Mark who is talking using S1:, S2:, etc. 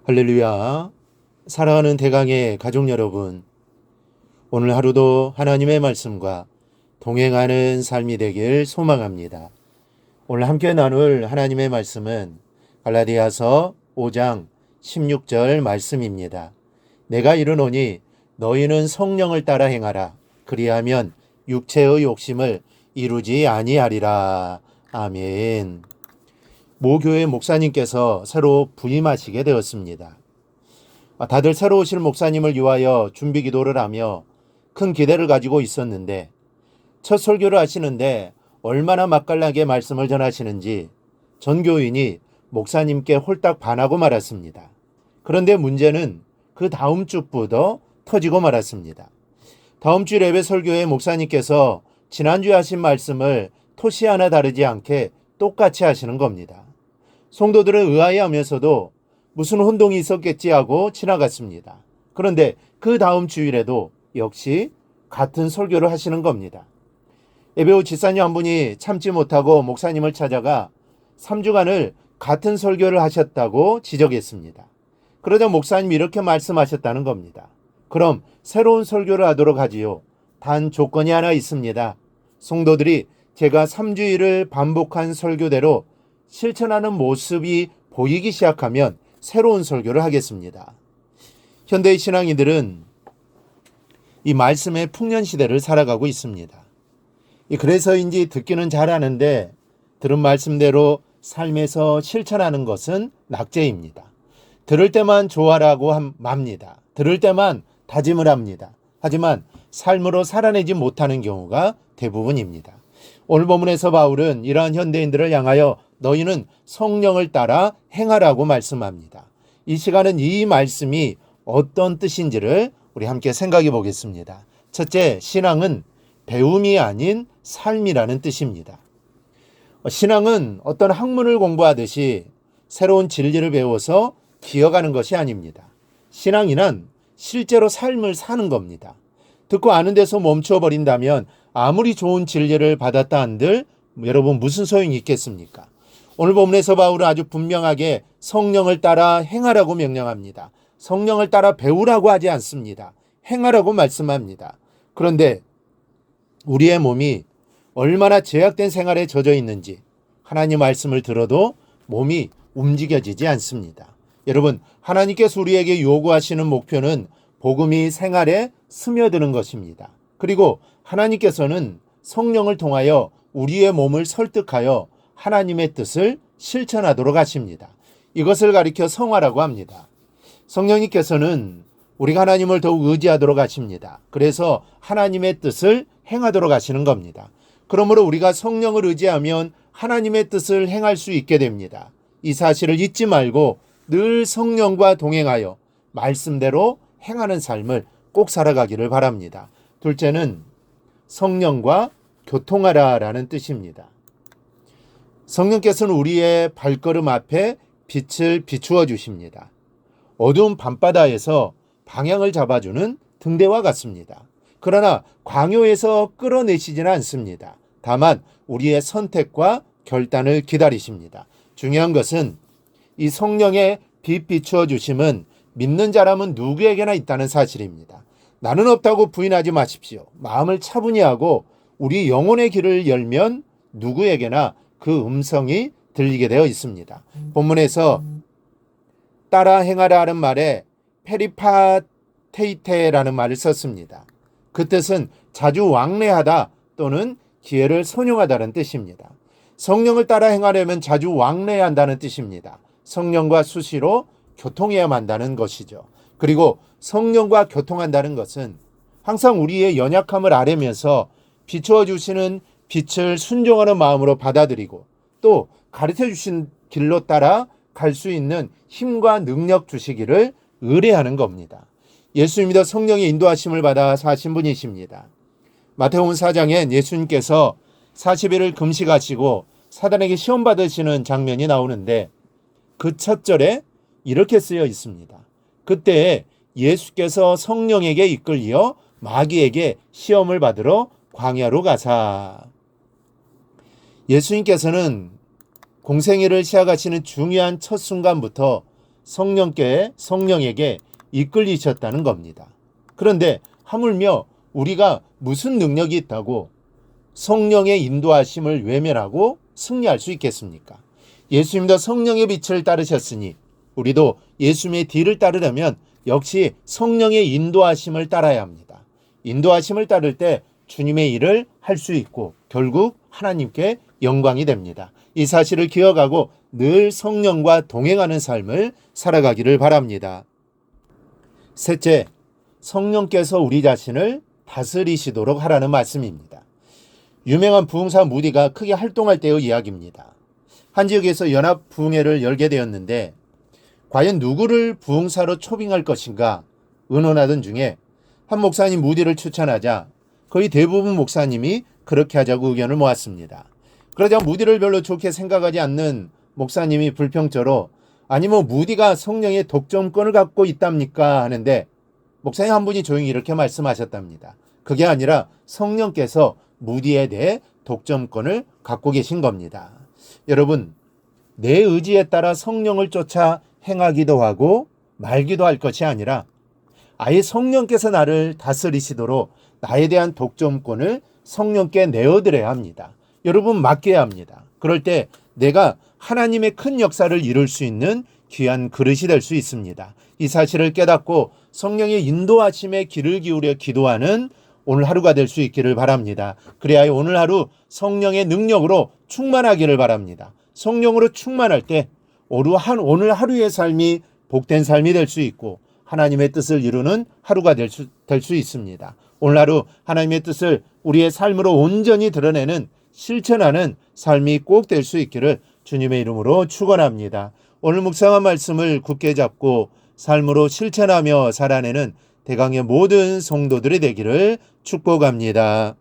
S1: 할렐루야. 사랑하는 대강의 가족 여러분, 오늘 하루도 하나님의 말씀과 동행하는 삶이 되길 소망합니다. 오늘 함께 나눌 하나님의 말씀은 갈라디아서 5장 16절 말씀입니다. 내가 이르노니 너희는 성령을 따라 행하라. 그리하면 육체의 욕심을 이루지 아니하리라. 아멘. 모 교회 목사님께서 새로 부임하시게 되었습니다. 다들 새로 오실 목사님을 위하여 준비 기도를 하며 큰 기대를 가지고 있었는데 첫 설교를 하시는데 얼마나 맛깔나게 말씀을 전하시는지 전 교인이 목사님께 홀딱 반하고 말았습니다. 그런데 문제는 그 다음 주부터 터지고 말았습니다. 다음 주 예배 설교에 목사님께서 지난주에 하신 말씀을 토시 하나 다르지 않게 똑같이 하시는 겁니다. 성도들은 의아해하면서도 무슨 혼동이 있었겠지 하고 지나갔습니다. 그런데 그 다음 주일에도 역시 같은 설교를 하시는 겁니다. 예배 후 집사님 한 분이 참지 못하고 목사님을 찾아가 3주간을 같은 설교를 하셨다고 지적했습니다. 그러자 목사님이 이렇게 말씀하셨다는 겁니다. 그럼 새로운 설교를 하도록 하지요. 단 조건이 하나 있습니다. 성도들이 제가 3주일을 반복한 설교대로 실천하는 모습이 보이기 시작하면 새로운 설교를 하겠습니다. 현대의 신앙인들은 이 말씀의 풍년시대를 살아가고 있습니다. 그래서인지 듣기는 잘하는데 들은 말씀대로 삶에서 실천하는 것은 낙제입니다. 들을 때만 좋아라고 맙니다. 들을 때만 다짐을 합니다. 하지만 삶으로 살아내지 못하는 경우가 대부분입니다. 오늘 본문에서 바울은 이러한 현대인들을 향하여 너희는 성령을 따라 행하라고 말씀합니다. 이 시간은 이 말씀이 어떤 뜻인지를 우리 함께 생각해 보겠습니다. 첫째, 신앙은 배움이 아닌 삶이라는 뜻입니다. 신앙은 어떤 학문을 공부하듯이 새로운 진리를 배워서 기억하는 것이 아닙니다. 신앙이란 실제로 삶을 사는 겁니다. 듣고 아는 데서 멈춰버린다면 아무리 좋은 진리를 받았다 한들 여러분 무슨 소용이 있겠습니까? 오늘 본문에서 바울은 아주 분명하게 성령을 따라 행하라고 명령합니다. 성령을 따라 배우라고 하지 않습니다. 행하라고 말씀합니다. 그런데 우리의 몸이 얼마나 제약된 생활에 젖어 있는지 하나님 말씀을 들어도 몸이 움직여지지 않습니다. 여러분, 하나님께서 우리에게 요구하시는 목표는 복음이 생활에 스며드는 것입니다. 그리고 하나님께서는 성령을 통하여 우리의 몸을 설득하여 하나님의 뜻을 실천하도록 하십니다. 이것을 가리켜 성화라고 합니다. 성령님께서는 우리가 하나님을 더욱 의지하도록 하십니다. 그래서 하나님의 뜻을 행하도록 하시는 겁니다. 그러므로 우리가 성령을 의지하면 하나님의 뜻을 행할 수 있게 됩니다. 이 사실을 잊지 말고 늘 성령과 동행하여 말씀대로 행하는 삶을 꼭 살아가기를 바랍니다. 둘째는 성령과 교통하라라는 뜻입니다. 성령께서는 우리의 발걸음 앞에 빛을 비추어 주십니다. 어두운 밤바다에서 방향을 잡아주는 등대와 같습니다. 그러나 광야에서 끌어내시지는 않습니다. 다만 우리의 선택과 결단을 기다리십니다. 중요한 것은 이 성령의 빛 비추어 주심은 믿는 자라면 누구에게나 있다는 사실입니다. 나는 없다고 부인하지 마십시오. 마음을 차분히 하고 우리 영혼의 길을 열면 누구에게나 그 음성이 들리게 되어 있습니다. 본문에서 따라 행하라 하는 말에 페리파테이테라는 말을 썼습니다. 그 뜻은 자주 왕래하다 또는 기회를 선용하다는 뜻입니다. 성령을 따라 행하려면 자주 왕래해야 한다는 뜻입니다. 성령과 수시로 교통해야만 한다는 것이죠. 그리고 성령과 교통한다는 것은 항상 우리의 연약함을 아뢰면서 비추어 주시는 빛을 순종하는 마음으로 받아들이고 또 가르쳐 주신 길로 따라 갈 수 있는 힘과 능력 주시기를 의뢰하는 겁니다. 예수 믿어 성령의 인도하심을 받아 사신 분이십니다. 마태복음 4장엔 예수님께서 40일을 금식하시고 사단에게 시험 받으시는 장면이 나오는데 그 첫 절에 이렇게 쓰여 있습니다. 그때 예수께서 성령에게 이끌려 마귀에게 시험을 받으러 광야로 가사. 예수님께서는 공생애를 시작하시는 중요한 첫 순간부터 성령에게 이끌리셨다는 겁니다. 그런데 하물며 우리가 무슨 능력이 있다고 성령의 인도하심을 외면하고 승리할 수 있겠습니까? 예수님도 성령의 빛을 따르셨으니 우리도 예수님의 뒤를 따르려면 역시 성령의 인도하심을 따라야 합니다. 인도하심을 따를 때 주님의 일을 할 수 있고 결국 하나님께 영광이 됩니다. 이 사실을 기억하고 늘 성령과 동행하는 삶을 살아가기를 바랍니다. 셋째, 성령께서 우리 자신을 다스리시도록 하라는 말씀입니다. 유명한 부흥사 무디가 크게 활동할 때의 이야기입니다. 한 지역에서 연합 부흥회를 열게 되었는데 과연 누구를 부흥사로 초빙할 것인가 의논하던 중에 한 목사님 무디를 추천하자 거의 대부분 목사님이 그렇게 하자고 의견을 모았습니다. 그러자 무디를 별로 좋게 생각하지 않는 목사님이 불평처로 아니 무디가 성령의 독점권을 갖고 있답니까 하는데 목사님 한 분이 조용히 이렇게 말씀하셨답니다. 그게 아니라 성령께서 무디에 대해 독점권을 갖고 계신 겁니다. 여러분, 내 의지에 따라 성령을 쫓아 행하기도 하고 말기도 할 것이 아니라 아예 성령께서 나를 다스리시도록 나에 대한 독점권을 성령께 내어드려야 합니다. 여러분, 맡겨야 합니다. 그럴 때 내가 하나님의 큰 역사를 이룰 수 있는 귀한 그릇이 될 수 있습니다. 이 사실을 깨닫고 성령의 인도하심에 귀를 기울여 기도하는 오늘 하루가 될 수 있기를 바랍니다. 그래야 오늘 하루 성령의 능력으로 충만하기를 바랍니다. 성령으로 충만할 때 오늘 하루의 삶이 복된 삶이 될 수 있고 하나님의 뜻을 이루는 하루가 될 수 있습니다. 오늘 하루 하나님의 뜻을 우리의 삶으로 온전히 드러내는 실천하는 삶이 꼭 될 수 있기를 주님의 이름으로 축원합니다. 오늘 묵상한 말씀을 굳게 잡고 삶으로 실천하며 살아내는 대강의 모든 성도들이 되기를 축복합니다.